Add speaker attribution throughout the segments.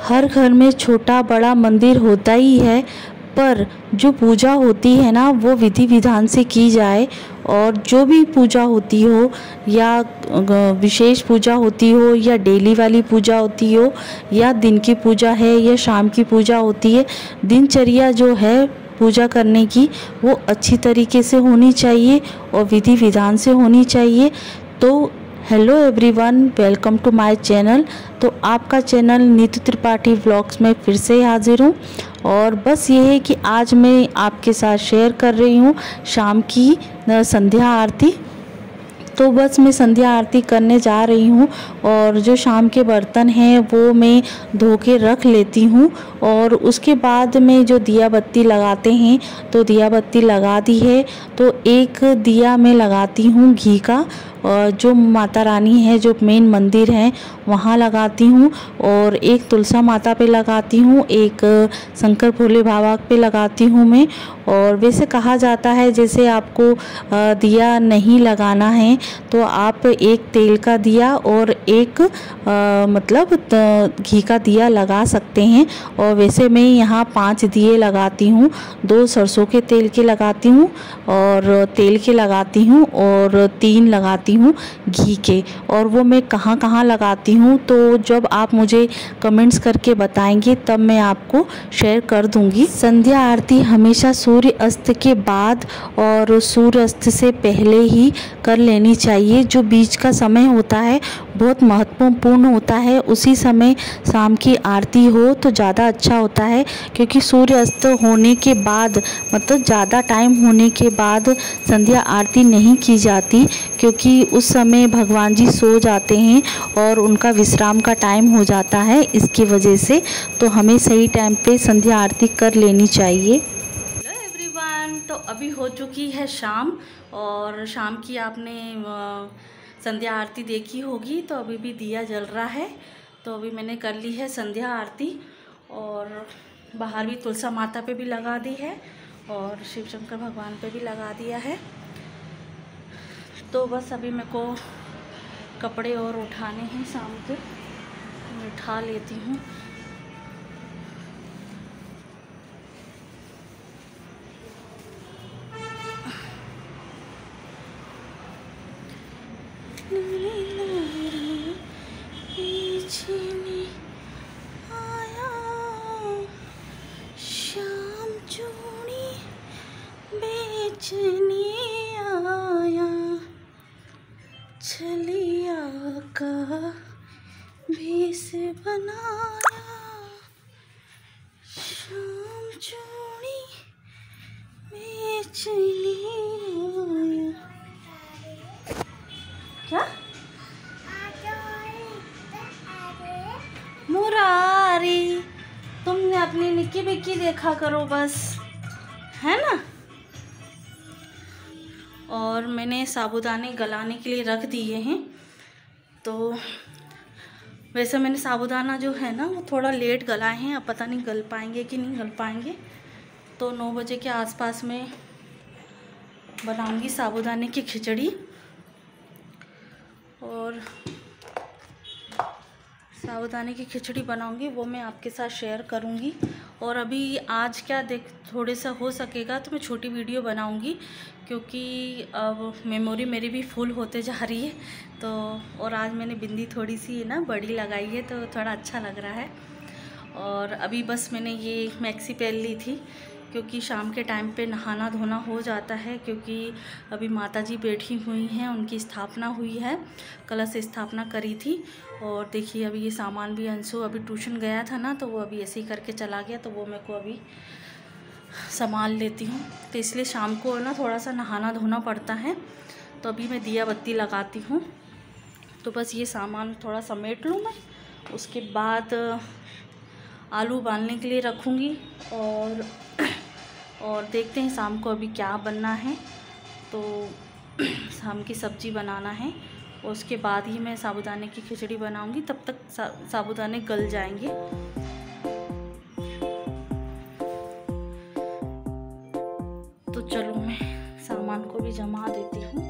Speaker 1: हर घर में छोटा बड़ा मंदिर होता ही है, पर जो पूजा होती है ना वो विधि विधान से की जाए। और जो भी पूजा होती हो या विशेष पूजा होती हो या डेली वाली पूजा होती हो या दिन की पूजा है या शाम की पूजा होती है, दिनचर्या जो है पूजा करने की वो अच्छी तरीके से होनी चाहिए और विधि विधान से होनी चाहिए। तो hello everyone, welcome to my channel. तो आपका चैनल नीतू त्रिपाठी व्लॉग्स में फिर से हाजिर हूँ। और बस ये है कि आज मैं आपके साथ शेयर कर रही हूँ शाम की संध्या आरती। तो बस मैं संध्या आरती करने जा रही हूँ और जो शाम के बर्तन हैं वो मैं धो के रख लेती हूँ। और उसके बाद में जो दिया बत्ती लगाते हैं तो दिया बत्ती लगा दी है। तो एक दिया मैं लगाती हूँ घी का, और जो माता रानी है जो मेन मंदिर है वहाँ लगाती हूँ, और एक तुलसा माता पे लगाती हूँ, एक शंकर भोले बाबा पे लगाती हूँ मैं। और वैसे कहा जाता है जैसे आपको दिया नहीं लगाना है तो आप एक तेल का दिया और एक मतलब घी का दिया लगा सकते हैं। और वैसे मैं यहाँ 5 दिए लगाती हूँ, 2 सरसों के तेल के लगाती हूँ और तेल के लगाती हूँ और 3 लगाती हूँ घी के। और वो मैं कहाँ कहाँ लगाती हूँ तो जब आप मुझे कमेंट्स करके बताएंगे तब मैं आपको शेयर कर दूँगी। संध्या आरती हमेशा सूर्य अस्त के बाद और सूर्य अस्त से पहले ही कर लेनी चाहिए। जो बीच का समय होता है बहुत महत्वपूर्ण होता है, उसी समय शाम की आरती हो तो ज़्यादा अच्छा होता है। क्योंकि सूर्य अस्त होने के बाद मतलब ज़्यादा टाइम होने के बाद संध्या आरती नहीं की जाती, क्योंकि उस समय भगवान जी सो जाते हैं और उनका विश्राम का टाइम हो जाता है। इसकी वजह से तो हमें सही टाइम पे संध्या आरती कर लेनी चाहिए।
Speaker 2: हेलो एवरीवन, तो अभी हो चुकी है शाम और शाम की आपने संध्या आरती देखी होगी। तो अभी भी दिया जल रहा है। तो अभी मैंने कर ली है संध्या आरती और बाहर भी तुलसा माता पे भी लगा दी है और शिव शंकर भगवान पे भी लगा दिया है। तो बस अभी मेरे को कपड़े और उठाने हैं शाम के, मैं उठा लेती हूँ। शाम चूड़ी बेचने आया, छलिया का भेष बनाया। शाम चूड़ी बेचने आया। क्या मुरारी, तुमने अपनी निक्की बिक्की देखा करो बस, है ना। और मैंने साबूदाने गलाने के लिए रख दिए हैं। तो वैसे मैंने साबूदाना जो है ना वो थोड़ा लेट गलाए हैं, अब पता नहीं गल पाएंगे कि नहीं गल पाएंगे। तो 9 बजे के आसपास में बनाऊंगी साबूदाने की खिचड़ी और साबूदाने की खिचड़ी बनाऊंगी, वो मैं आपके साथ शेयर करूंगी। और अभी आज क्या थोड़े सा हो सकेगा तो मैं छोटी वीडियो बनाऊंगी, क्योंकि अब मेमोरी मेरी भी फुल होते जा रही है। तो और आज मैंने बिंदी थोड़ी सी ना बड़ी लगाई है तो थोड़ा अच्छा लग रहा है। और अभी बस मैंने ये मैक्सी पहन ली थी क्योंकि शाम के टाइम पे नहाना धोना हो जाता है, क्योंकि अभी माताजी बैठी हुई हैं, उनकी स्थापना हुई है, कलश स्थापना करी थी। और देखिए अभी ये सामान भी अंशु अभी ट्यूशन गया था ना, तो वो अभी ऐसे ही करके चला गया, तो वो मेरे को अभी संभाल लेती हूँ। तो इसलिए शाम को ना थोड़ा सा नहाना धोना पड़ता है। तो अभी मैं दिया बत्ती लगाती हूँ। तो बस ये सामान थोड़ा समेट लूँ मैं, उसके बाद आलू उबालने के लिए रखूँगी और देखते हैं शाम को अभी क्या बनना है। तो शाम की सब्ज़ी बनाना है और उसके बाद ही मैं साबूदाने की खिचड़ी बनाऊंगी, तब तक साबूदाने गल जाएंगे। तो चलो मैं सामान को भी जमा देती हूँ।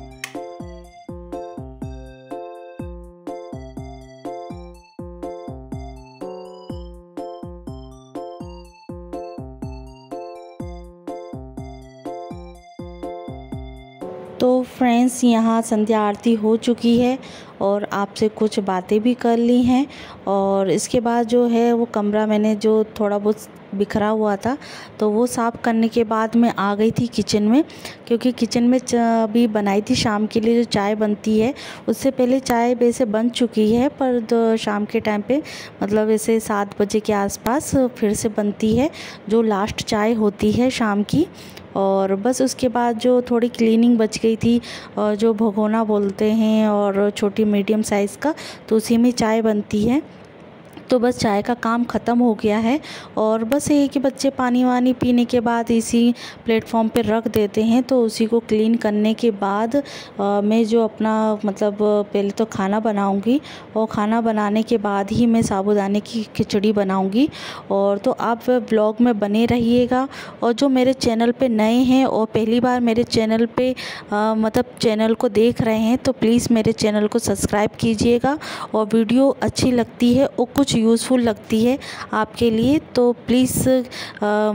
Speaker 1: तो फ्रेंड्स, यहाँ संध्या आरती हो चुकी है और आपसे कुछ बातें भी कर ली हैं। और इसके बाद जो है वो कमरा मैंने जो थोड़ा बहुत बिखरा हुआ था तो वो साफ़ करने के बाद मैं आ गई थी किचन में, क्योंकि किचन में अभी बनाई थी शाम के लिए जो चाय बनती है। उससे पहले चाय वैसे बन चुकी है, पर शाम के टाइम पे मतलब ऐसे 7 बजे के आसपास फिर से बनती है जो लास्ट चाय होती है शाम की। और बस उसके बाद जो थोड़ी क्लीनिंग बच गई थी, जो भगोना बोलते हैं और छोटी मीडियम साइज़ का, तो उसी में चाय बनती है। तो बस चाय का काम ख़त्म हो गया है। और बस ये कि बच्चे पानी वानी पीने के बाद इसी प्लेटफॉर्म पे रख देते हैं, तो उसी को क्लीन करने के बाद मैं जो अपना मतलब पहले तो खाना बनाऊंगी और खाना बनाने के बाद ही मैं साबूदाने की खिचड़ी बनाऊंगी। और तो आप ब्लॉग में बने रहिएगा। और जो मेरे चैनल पे नए हैं और पहली बार मेरे चैनल पे मतलब चैनल को देख रहे हैं, तो प्लीज़ मेरे चैनल को सब्सक्राइब कीजिएगा। और वीडियो अच्छी लगती है और कुछ यूज़फुल लगती है आपके लिए तो प्लीज़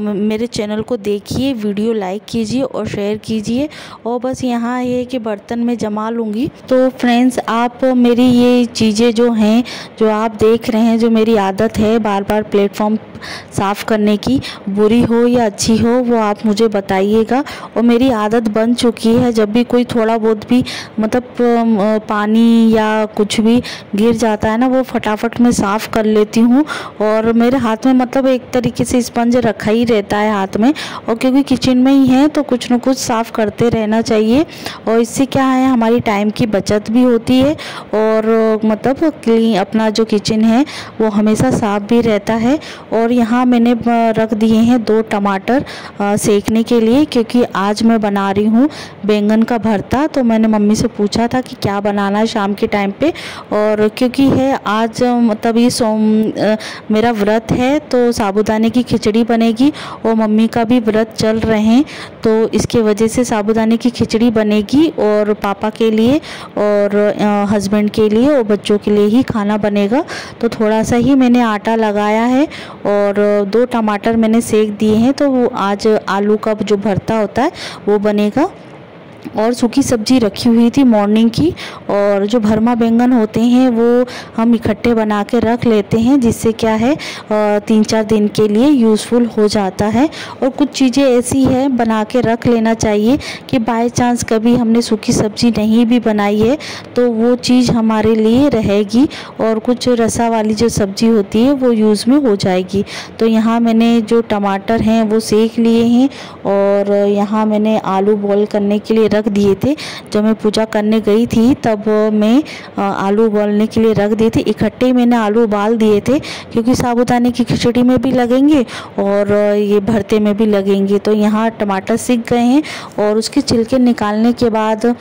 Speaker 1: मेरे चैनल को देखिए, वीडियो लाइक कीजिए और शेयर कीजिए। और बस यहाँ ये कि बर्तन में जमा लूँगी। तो फ्रेंड्स, आप मेरी ये चीज़ें जो हैं, जो आप देख रहे हैं, जो मेरी आदत है बार बार प्लेटफॉर्म साफ़ करने की, बुरी हो या अच्छी हो वो आप मुझे बताइएगा। और मेरी आदत बन चुकी है, जब भी कोई थोड़ा बहुत भी मतलब पानी या कुछ भी गिर जाता है ना, वो फटाफट मैं साफ़ कर लेती हूँ। और मेरे हाथ में मतलब एक तरीके से स्पंज रखा ही रहता है हाथ में, और क्योंकि किचन में ही है तो कुछ न कुछ साफ़ करते रहना चाहिए। और इससे क्या है, हमारी टाइम की बचत भी होती है और मतलब क्लीन अपना जो किचन है वो हमेशा साफ़ भी रहता है। और यहाँ मैंने रख दिए हैं 2 टमाटर सेकने के लिए, क्योंकि आज मैं बना रही हूँ बैंगन का भरता। तो मैंने मम्मी से पूछा था कि क्या बनाना है शाम के टाइम पे, और क्योंकि है आज मतलब ये मेरा व्रत है तो साबूदाने की खिचड़ी बनेगी और मम्मी का भी व्रत चल रहे हैं, तो इसके वजह से साबूदाने की खिचड़ी बनेगी। और पापा के लिए और हस्बैंड के लिए और बच्चों के लिए ही खाना बनेगा। तो थोड़ा सा ही मैंने आटा लगाया है और 2 टमाटर मैंने सेक दिए हैं, तो वो आज आलू का जो भरता होता है वो बनेगा। और सूखी सब्जी रखी हुई थी मॉर्निंग की, और जो भरमा बैंगन होते हैं वो हम इकट्ठे बना के रख लेते हैं, जिससे क्या है 3-4 दिन के लिए यूज़फुल हो जाता है। और कुछ चीज़ें ऐसी है बना के रख लेना चाहिए कि बाय चांस कभी हमने सूखी सब्जी नहीं भी बनाई है तो वो चीज़ हमारे लिए रहेगी, और कुछ रसा वाली जो सब्ज़ी होती है वो यूज़ में हो जाएगी। तो यहाँ मैंने जो टमाटर हैं वो सेक लिए हैं, और यहाँ मैंने आलू बॉईल करने के लिए रख दिए थे। जब मैं पूजा करने गई थी तब मैं आलू उबालने के लिए रख दिए थे। इकट्ठे मैंने आलू उबाल दिए थे, क्योंकि साबूदाने की खिचड़ी में भी लगेंगे और ये भरते में भी लगेंगे। तो यहाँ टमाटर सिक गए हैं और उसके छिलके निकालने के बाद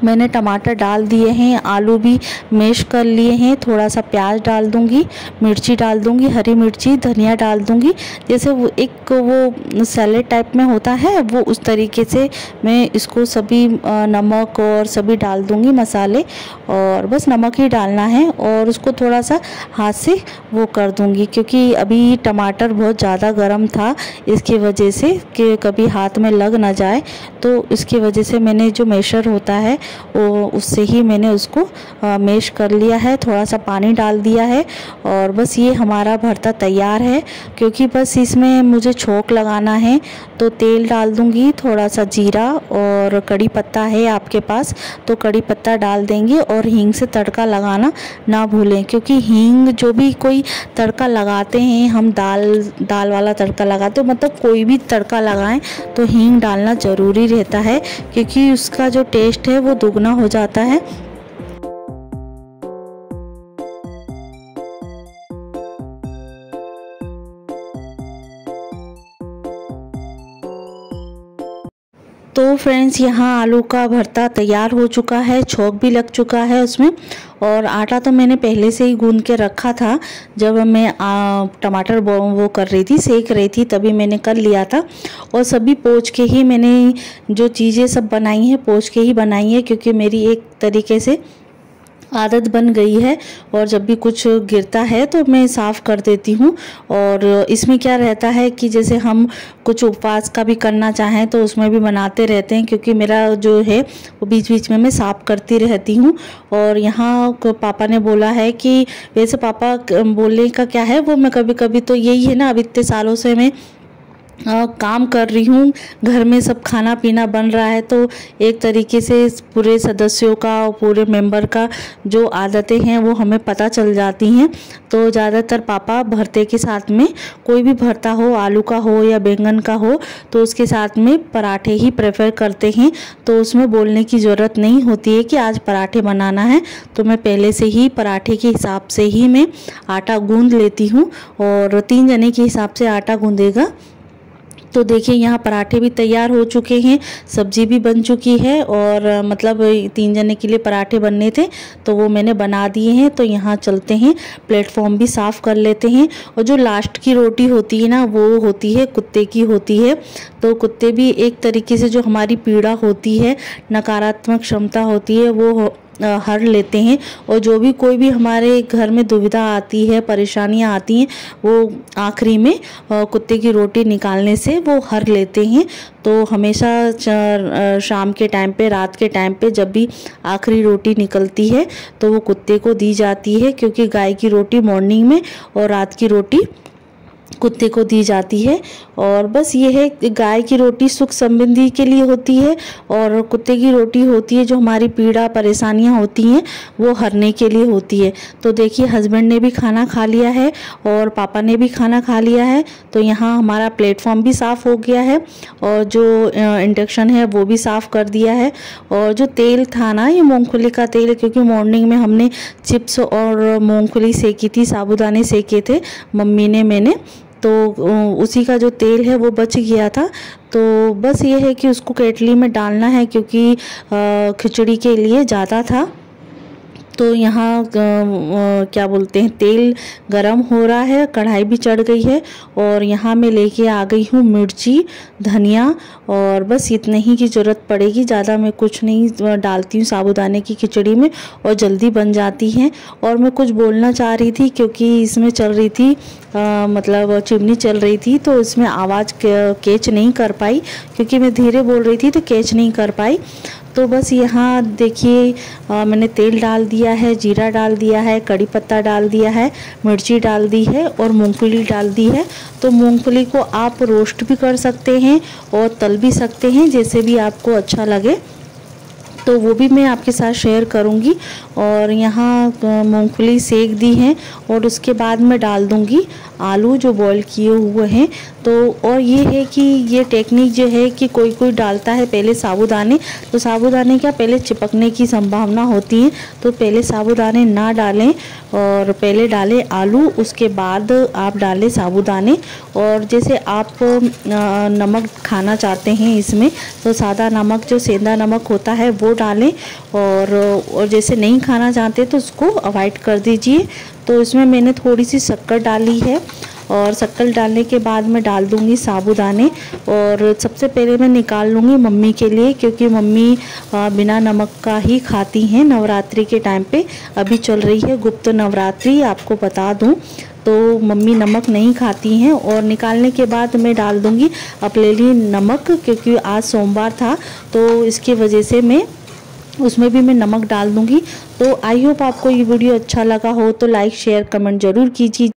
Speaker 1: मैंने टमाटर डाल दिए हैं, आलू भी मैश कर लिए हैं, थोड़ा सा प्याज डाल दूंगी, मिर्ची डाल दूंगी, हरी मिर्ची, धनिया डाल दूंगी। जैसे वो एक वो सैलेड टाइप में होता है वो उस तरीके से मैं इसको सभी नमक और सभी डाल दूंगी मसाले, और बस नमक ही डालना है और उसको थोड़ा सा हाथ से वो कर दूंगी, क्योंकि अभी टमाटर बहुत ज़्यादा गर्म था इसकी वजह से कि कभी हाथ में लग ना जाए। तो इसकी वजह से मैंने जो मैशर होता है वो उससे ही मैंने उसको मैश कर लिया है, थोड़ा सा पानी डाल दिया है। और बस ये हमारा भरता तैयार है, क्योंकि बस इसमें मुझे छोंक लगाना है। तो तेल डाल दूंगी, थोड़ा सा जीरा और कड़ी पत्ता है आपके पास तो कड़ी पत्ता डाल देंगे, और हींग से तड़का लगाना ना भूलें, क्योंकि हींग जो भी कोई तड़का लगाते हैं, हम दाल वाला तड़का लगाते हो, मतलब कोई भी तड़का लगाएं तो हींग डालना ज़रूरी रहता है, क्योंकि उसका जो टेस्ट है वो दुगना हो जाता है। तो फ्रेंड्स, यहाँ आलू का भरता तैयार हो चुका है, छोंक भी लग चुका है उसमें। और आटा तो मैंने पहले से ही गूंद के रखा था, जब मैं टमाटर वो कर रही थी, सेक रही थी, तभी मैंने कर लिया था। और सभी पोंछ के ही मैंने जो चीज़ें सब बनाई हैं पोंछ के ही बनाई है, क्योंकि मेरी एक तरीके से आदत बन गई है और जब भी कुछ गिरता है तो मैं साफ़ कर देती हूँ। और इसमें क्या रहता है कि जैसे हम कुछ उपवास का भी करना चाहें तो उसमें भी बनाते रहते हैं, क्योंकि मेरा जो है वो बीच बीच में मैं साफ़ करती रहती हूँ। और यहाँ पापा ने बोला है कि वैसे पापा बोलने का क्या है, वो मैं कभी कभी तो यही है ना, अब इतने सालों से मैं काम कर रही हूँ, घर में सब खाना पीना बन रहा है, तो एक तरीके से पूरे सदस्यों का और पूरे मेंबर का जो आदतें हैं वो हमें पता चल जाती हैं। तो ज़्यादातर पापा भरते के साथ में कोई भी भरता हो, आलू का हो या बैंगन का हो, तो उसके साथ में पराठे ही प्रेफर करते हैं। तो उसमें बोलने की ज़रूरत नहीं होती है कि आज पराठे बनाना है, तो मैं पहले से ही पराठे के हिसाब से ही मैं आटा गूँध लेती हूँ। और 3 जने के हिसाब से आटा गूँधेगा। तो देखिए यहाँ पराठे भी तैयार हो चुके हैं, सब्जी भी बन चुकी है, और मतलब 3 जने के लिए पराठे बनने थे तो वो मैंने बना दिए हैं। तो यहाँ चलते हैं, प्लेटफॉर्म भी साफ़ कर लेते हैं। और जो लास्ट की रोटी होती है ना, वो होती है कुत्ते की होती है। तो कुत्ते भी एक तरीके से जो हमारी पीड़ा होती है, नकारात्मक क्षमता होती है, वो हर लेते हैं। और जो भी कोई भी हमारे घर में दुविधा आती है, परेशानियां आती हैं, वो आखिरी में कुत्ते की रोटी निकालने से वो हर लेते हैं। तो हमेशा शाम के टाइम पे, रात के टाइम पे जब भी आखिरी रोटी निकलती है तो वो कुत्ते को दी जाती है, क्योंकि गाय की रोटी मॉर्निंग में और रात की रोटी कुत्ते को दी जाती है। और बस ये है, गाय की रोटी सुख समृद्धि के लिए होती है और कुत्ते की रोटी होती है जो हमारी पीड़ा परेशानियां होती हैं वो हरने के लिए होती है। तो देखिए हस्बैंड ने भी खाना खा लिया है और पापा ने भी खाना खा लिया है। तो यहाँ हमारा प्लेटफॉर्म भी साफ़ हो गया है और जो इंडक्शन है वो भी साफ़ कर दिया है। और जो तेल था ना, ये मूँगफली का तेल है, क्योंकि मॉर्निंग में हमने चिप्स और मूँगफली सेकी थी, साबूदाने सेके थे मम्मी ने, मैंने, तो उसी का जो तेल है वो बच गया था। तो बस ये है कि उसको केटली में डालना है, क्योंकि खिचड़ी के लिए ज़्यादा था। तो यहाँ क्या बोलते हैं, तेल गरम हो रहा है, कढ़ाई भी चढ़ गई है। और यहाँ मैं लेके आ गई हूँ मिर्ची, धनिया, और बस इतने ही की ज़रूरत पड़ेगी, ज़्यादा मैं कुछ नहीं डालती हूँ साबूदाने की खिचड़ी में, और जल्दी बन जाती हैं। और मैं कुछ बोलना चाह रही थी, क्योंकि इसमें चल रही थी मतलब चिमनी चल रही थी, तो इसमें आवाज़ कैच नहीं कर पाई, क्योंकि मैं धीरे बोल रही थी तो कैच नहीं कर पाई। तो बस यहाँ देखिए मैंने तेल डाल दिया है, जीरा डाल दिया है, कड़ी पत्ता डाल दिया है, मिर्ची डाल दी है और मूंगफली डाल दी है। तो मूंगफली को आप रोस्ट भी कर सकते हैं और तल भी सकते हैं, जैसे भी आपको अच्छा लगे, तो वो भी मैं आपके साथ शेयर करूंगी। और यहाँ मूंगफली सेक दी है और उसके बाद मैं डाल दूंगी आलू जो बॉईल किए हुए हैं। तो और ये है कि ये टेक्निक जो है कि कोई कोई डालता है पहले साबूदाने, तो साबूदाने क्या पहले चिपकने की संभावना होती है, तो पहले साबूदाने ना डालें और पहले डालें आलू, उसके बाद आप डालें साबूदाने। और जैसे आप नमक खाना चाहते हैं इसमें, तो सादा नमक जो सेंधा नमक होता है वो डालें, और जैसे नहीं खाना चाहते तो उसको अवॉइड कर दीजिए। तो इसमें मैंने थोड़ी सी शक्कर डाली है और शक्कर डालने के बाद मैं डाल दूंगी साबूदाने। और सबसे पहले मैं निकाल लूँगी मम्मी के लिए, क्योंकि मम्मी बिना नमक का ही खाती हैं नवरात्रि के टाइम पे। अभी चल रही है गुप्त नवरात्रि, आपको बता दूं, तो मम्मी नमक नहीं खाती हैं। और निकालने के बाद मैं डाल दूंगी अपने लिए नमक, क्योंकि आज सोमवार था तो इसकी वजह से मैं उसमें भी मैं नमक डाल दूंगी। तो आई होप आपको ये वीडियो अच्छा लगा हो तो लाइक शेयर कमेंट ज़रूर कीजिए।